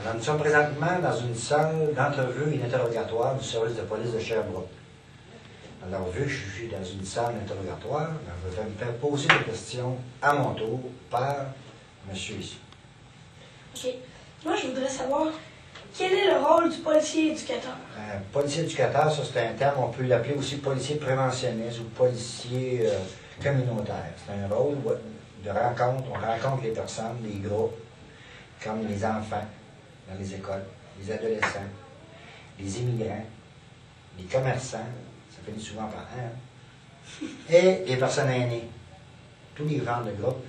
Alors, nous sommes présentement dans une salle d'entrevue et d'interrogatoire du service de police de Sherbrooke. Alors, vu que je suis dans une salle d'interrogatoire, je vais me faire poser des questions à mon tour par monsieur ici. OK. Moi, je voudrais savoir, quel est le rôle du policier éducateur? Policier éducateur, ça c'est un terme, on peut l'appeler aussi policier préventionniste ou policier communautaire. C'est un rôle de rencontre, on rencontre les personnes, les groupes, comme les enfants dans les écoles, les adolescents, les immigrants, les commerçants, ça finit souvent par un, et les personnes aînées, tous les genres de groupes,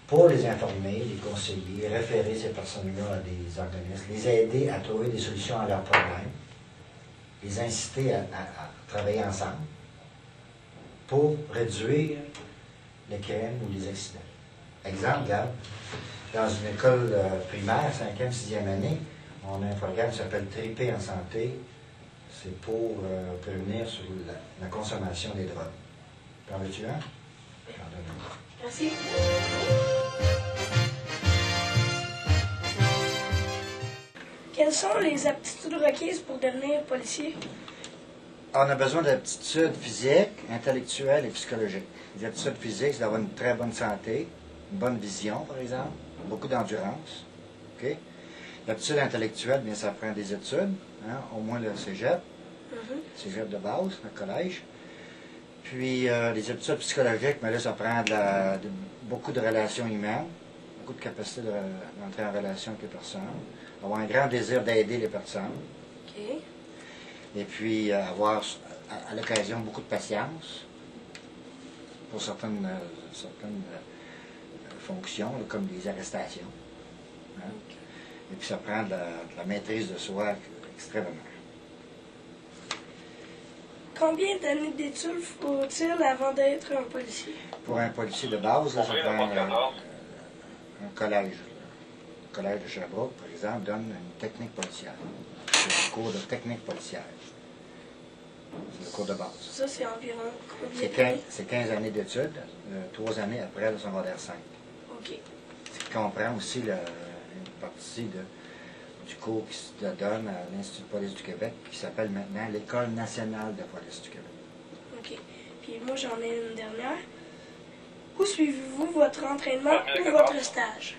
pour les informer, les conseiller, référer ces personnes-là à des organismes, les aider à trouver des solutions à leurs problèmes, les inciter à travailler ensemble pour réduire les crimes ou les accidents. Exemple, regarde, dans une école primaire, 5e, 6e année, on a un programme qui s'appelle Triper en santé. C'est pour prévenir sur la consommation des drogues. T'en veux-tu un? J'en donne un. Merci. Quelles sont les aptitudes requises pour devenir policier? On a besoin d'aptitudes physiques, intellectuelles et psychologiques. Les aptitudes physiques, c'est d'avoir une très bonne santé, une bonne vision, par exemple, beaucoup d'endurance. Okay? L'aptitude intellectuelle, bien, ça prend des études, hein, au moins le cégep, cégep de base, le collège. Puis les aptitudes psychologiques, mais là, ça prend beaucoup de relations humaines, beaucoup de capacité d'entrer en relation avec les personnes, avoir un grand désir d'aider les personnes. OK. Et puis avoir à l'occasion beaucoup de patience pour certaines fonctions, là, comme les arrestations. Hein? Okay. Et puis ça prend de la maîtrise de soi extrêmement. Combien d'années d'études faut-il avant d'être un policier? Pour un policier de base, là, ça prend un collège. Le collège de Sherbrooke, par exemple, donne une technique policière. C'est le cours de technique policière. C'est le cours de base. Ça, c'est environ combien d'années? C'est 15 années d'études, 3 années après le secondaire 5. OK. Ce qui comprend aussi une partie du cours qui se donne à l'Institut de police du Québec, qui s'appelle maintenant l'École nationale de police du Québec. OK. Puis moi, j'en ai une dernière. Où suivez-vous votre entraînement ou votre stage?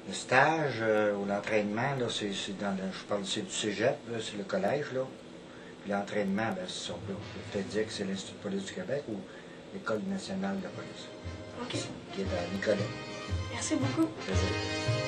Le stage ou l'entraînement, là, c'est du cégep, c'est le collège, là. Puis l'entraînement, ben, on peut peut-être dire que c'est l'Institut de police du Québec ou l'École nationale de police. OK. Qui est à Nicolet. Merci beaucoup. Plaisir.